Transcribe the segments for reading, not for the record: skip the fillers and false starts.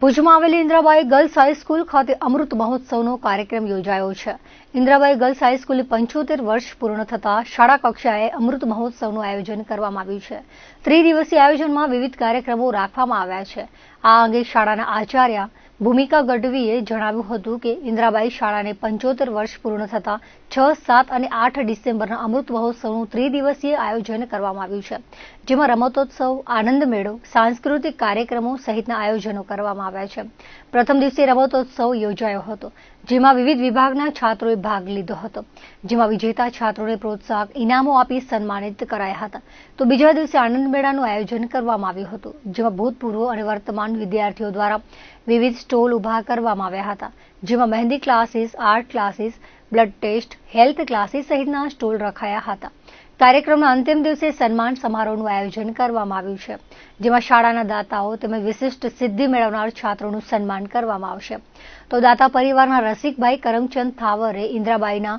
ભુજમાં આવેલી Indrabai girls high school ખાતે અમૃત મહોત્સવનો કાર્યક્રમ યોજાયો છે। ઇન્દ્રાબાઈ ગર્લ્સ હાઈસ્કૂલને 75 વર્ષ પૂર્ણ થતા શાળા કક્ષાએ અમૃત મહોત્સવનું આયોજન કરવામાં આવ્યું છે। ત્રિદિવસીય આયોજનમાં વિવિધ કાર્યક્રમો રાખવામાં આવ્યા છે। આ અંગે શાળાના આચાર્ય ભૂમિકા ગઢવીએ જણાવ્યું હતું કે ઇન્દ્રાબાઈ શાળાને 75 વર્ષ પૂર્ણ થતા 6, 7 અને 8 ડિસેમ્બરના અમૃત મહોત્સવનું ત્રિદિવસીય આયોજન કરવામાં આવ્યું છે, જેમાં રમતોત્સવ, આનંદ મેળો, સાંસ્કૃતિક કાર્યક્રમો સહિતના આયોજનો કરવામાં આવ્યા છે। પ્રથમ દિવસે રમતોત્સવ યોજાયો હતો, જેમાં વિવિધ વિભાગના છાત્રોએ ભાગ લીધો હતો, જેમાં વિજેતા છાત્રોને પ્રોત્સાહક ઇનામો આપી સન્માનિત કરાયા હતા। તો બીજા દિવસે આનંદ મેળાનું આયોજન કરવામાં આવ્યું હતું, જેમાં ભૂતપૂર્વ અને વર્તમાન વિદ્યાર્થીઓ દ્વારા વિવિધ સ્ટોલ ઉભા કરવામાં આવ્યા હતા, જેમાં mehndi classes, art classes, blood test, health classes સહિતના સ્ટોલ રખાયા હતા। કાર્યક્રમના અંતિમ દિવસે સન્માન સમારોહનું આયોજન કરવામાં આવ્યું છે, જેમાં શાળાના દાતાઓ તેમજ વિશિષ્ટ સિદ્ધિ મેળવનાર છાત્રોનું સન્માન કરવામાં આવશે। તો દાતા પરિવારના રસિકભાઈ કરમચંદ થાવરે ઇન્દ્રાબાઈના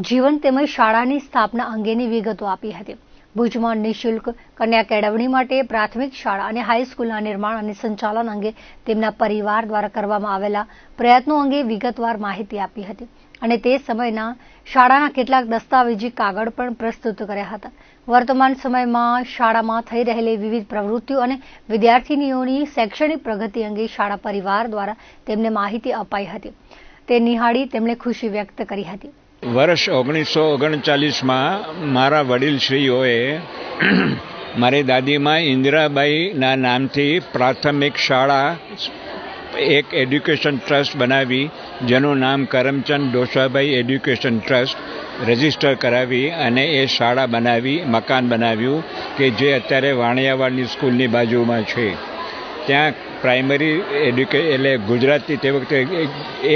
જીવન તેમજ શાળાની સ્થાપના અંગેની વિગતો આપી હતી। ભુજમાં નિઃશુલ્ક કન્યા કેળવણી માટે પ્રાથમિક શાળા અને હાઈસ્કૂલના નિર્માણ અને સંચાલન અંગે તેમના પરિવાર દ્વારા કરવામાં આવેલા પ્રયત્નો અંગે વિગતવાર માહિતી આપી હતી અને તે સમયના શાળાના કેટલાક દસ્તાવેજી કાગળ પણ પ્રસ્તુત કર્યા હતા। વર્તમાન સમયમાં શાળામાં થઈ રહેલી વિવિધ પ્રવૃત્તિઓ અને વિદ્યાર્થીનીઓની શૈક્ષણિક પ્રગતિ અંગે શાળા પરિવાર દ્વારા તેમને માહિતી અપાઈ હતી। તે નિહાળી તેમણે ખુશી વ્યક્ત કરી હતી। વર્ષ 1939માં મારા વડીલશ્રીઓએ મારી દાદીમાં ઇન્દિરાબાઈના નામથી પ્રાથમિક શાળા એક એડ્યુકેશન ટ્રસ્ટ બનાવી, જેનું નામ Karamchand Dosabhai education trust register કરાવી અને એ શાળા બનાવી, મકાન બનાવ્યું કે જે અત્યારે વાણિયાવાડની સ્કૂલની બાજુમાં છે। ત્યાં પ્રાઇમરી એટલે ગુજરાતી તે વખતે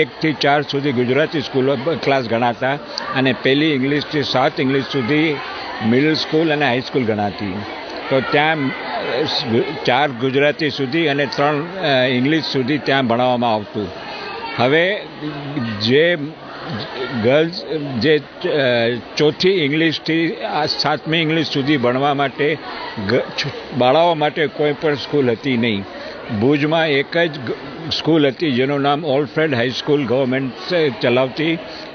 1 થી 4 સુધી ગુજરાતી સ્કૂલો ક્લાસ ગણાતા અને પહેલી ઇંગ્લિશથી 7 ઇંગ્લિશ સુધી મિડલ સ્કૂલ અને હાઈસ્કૂલ ગણાતી। તો ત્યાં 4 ગુજરાતી સુધી અને 3 ઇંગ્લિશ સુધી ત્યાં ભણાવવામાં આવતું। હવે જે ગર્લ્સ જે 4થી ઇંગ્લિશથી 7મી ઇંગ્લિશ સુધી ભણવા માટે બાળાઓ માટે કોઈ પણ સ્કૂલ હતી નહીં। ભુજમાં એક જ સ્કૂલ હતી જેનું નામ ઓલ્ફ્રેડ હાઈસ્કૂલ ગવર્મેન્ટ ચલાવતી,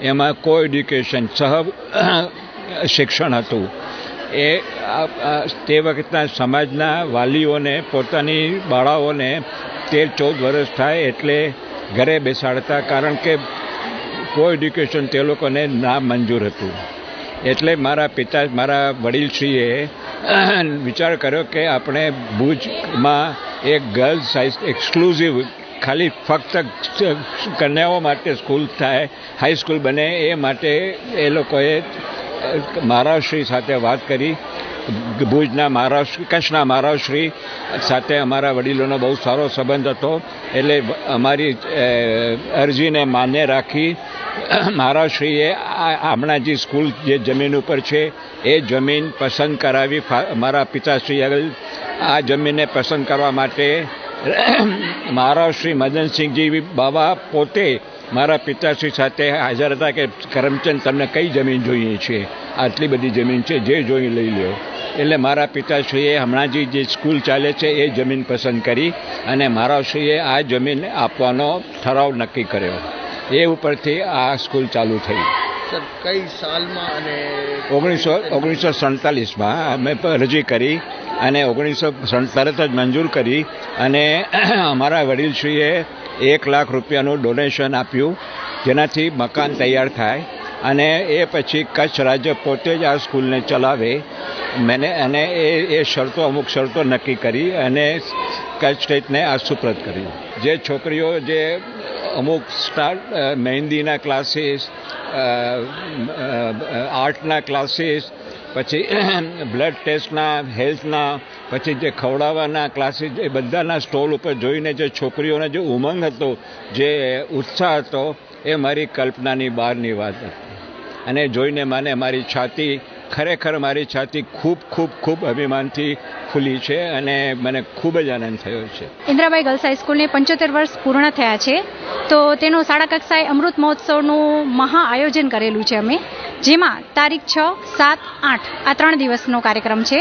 એમાં કો એડ્યુકેશન શિક્ષણ હતું। એ તે વખતના સમાજના વાલીઓને પોતાની બાળાઓને 13-14 વર્ષ થાય એટલે ઘરે બેસાડતા, કારણ કે કો એડ્યુકેશન તે લોકોને ના મંજૂર હતું। એટલે મારા વડીલશ્રીએ વિચાર કર્યો કે આપણે ભુજમાં એક ગર્લ્સ એક્સક્લુઝિવ ખાલી ફક્ત કન્યાઓ માટે સ્કૂલ થાય, હાઈસ્કૂલ બને, એ માટે એ લોકોએ મહારાજશ્રી સાથે વાત કરી। ભુજના કચ્છના મહારાજશ્રી સાથે અમારા વડીલોનો બહુ સારો સંબંધ હતો, એટલે અમારી અરજીને માન્ય રાખી મહારાજશ્રીએ હમણાં જે સ્કૂલ જે જમીન ઉપર છે એ જમીન પસંદ કરાવી। મારા પિતાશ્રી આ જમીનને પસંદ કરવા માટે મહારાજશ્રી મદનસિંહજી બાબા પોતે મારા પિતાશ્રી સાથે હાજર હતા કે કરમચંદ તમને કઈ જમીન જોઈએ છે, આટલી બધી જમીન છે, જે જોઈ લઈ લો। એટલે મારા પિતાશ્રીએ હમણાં જે સ્કૂલ ચાલે છે એ જમીન પસંદ કરી અને મહારાજશ્રીએ આ જમીન આપવાનો ઠરાવ નક્કી કર્યો। એ ઉપરથી આ સ્કૂલ ચાલુ થઈ। કઈ સાલમાં? અને 1947માં અમે રજી કરી અને 1947 તરત જ મંજૂર કરી અને અમારા વડીલશ્રીએ 1 લાખ રૂપિયાનું ડોનેશન આપ્યું, જેનાથી મકાન તૈયાર થાય અને એ પછી કચ્છ રાજ્ય પોતે જ આ સ્કૂલને ચલાવે। અને એ અમુક શરતો નક્કી કરી અને કચ્છ સ્ટેટને આ સુપ્રત કરી। જે છોકરીઓ જે અમુક મહેંદીના ક્લાસીસ, આર્ટના ક્લાસીસ, પછી બ્લડ ટેસ્ટના, હેલ્થના, પછી જે ખવડાવવાના ક્લાસીસ, એ બધાના સ્ટોલ ઉપર જોઈને જે છોકરીઓને જે ઉમંગ હતો, જે ઉત્સાહ હતો, એ મારી કલ્પનાની બહારની વાત હતી। અને જોઈને મારી છાતી ખૂબ અભિમાનથી ખુલી છે અને મને ખૂબ જ આનંદ થયો છે। ઇન્દ્રાબાઈ ગર્લ્સ હાઈસ્કૂલને 75 વર્ષ પૂર્ણ થયા છે, તો તેનું શાળા કક્ષાએ અમૃત મહોત્સવનું મહા આયોજન કરેલું છે અમે, જેમાં તારીખ 6, 7, 8 આ 3 દિવસનો કાર્યક્રમ છે।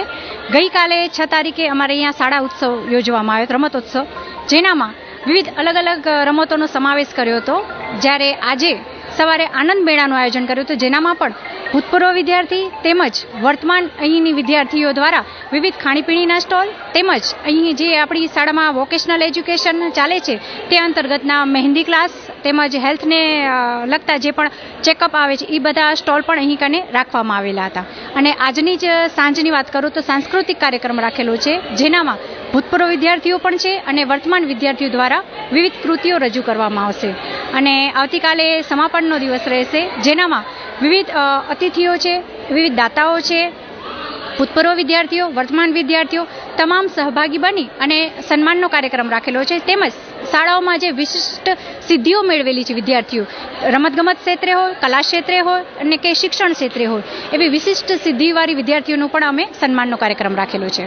ગઈકાલે 6 તારીખે અમારે અહીંયા શાળા ઉત્સવ યોજવામાં આવ્યો, રમતોત્સવ, જેનામાં વિવિધ અલગ અલગ રમતોનો સમાવેશ કર્યો હતો. જ્યારે આજે સવારે આનંદ મેળાનું આયોજન કર્યું હતું, જેનામાં પણ ભૂતપૂર્વ વિદ્યાર્થી તેમજ વર્તમાન અહીંની વિદ્યાર્થીઓ દ્વારા વિવિધ ખાણીપીણીના સ્ટોલ તેમજ અહીં જે આપણી શાળામાં વોકેશનલ એજ્યુકેશન ચાલે છે તે અંતર્ગતના મહેંદી ક્લાસ તેમજ હેલ્થને લગતા જે પણ ચેકઅપ આવે છે એ બધા સ્ટોલ પણ અહીં કને રાખવામાં આવેલા હતા. અને આજની જ સાંજની વાત કરું તો સાંસ્કૃતિક કાર્યક્રમ રાખેલો છે, જેનામાં ભૂતપૂર્વ વિદ્યાર્થીઓ પણ છે અને વર્તમાન વિદ્યાર્થીઓ દ્વારા વિવિધ કૃતિઓ રજૂ કરવામાં આવશે. અને આવતીકાલે સમાપનનો દિવસ રહેશે, જેનામાં વિવિધ અતિથિઓ છે, વિવિધ દાતાઓ છે, ભૂતપૂર્વ વિદ્યાર્થીઓ, વર્તમાન વિદ્યાર્થીઓ તમામ સહભાગી બની અને સન્માનનો કાર્યક્રમ રાખેલો છે. તેમજ શાળાઓમાં જે વિશિષ્ટ સિદ્ધિઓ મેળવેલી છે વિદ્યાર્થીઓ, રમતગમત ક્ષેત્રે હોય, કલા ક્ષેત્રે હોય અને કે શિક્ષણ ક્ષેત્રે હોય, એવી વિશિષ્ટ સિદ્ધિવાળી વિદ્યાર્થીઓનું પણ અમે સન્માનનો કાર્યક્રમ રાખેલો છે.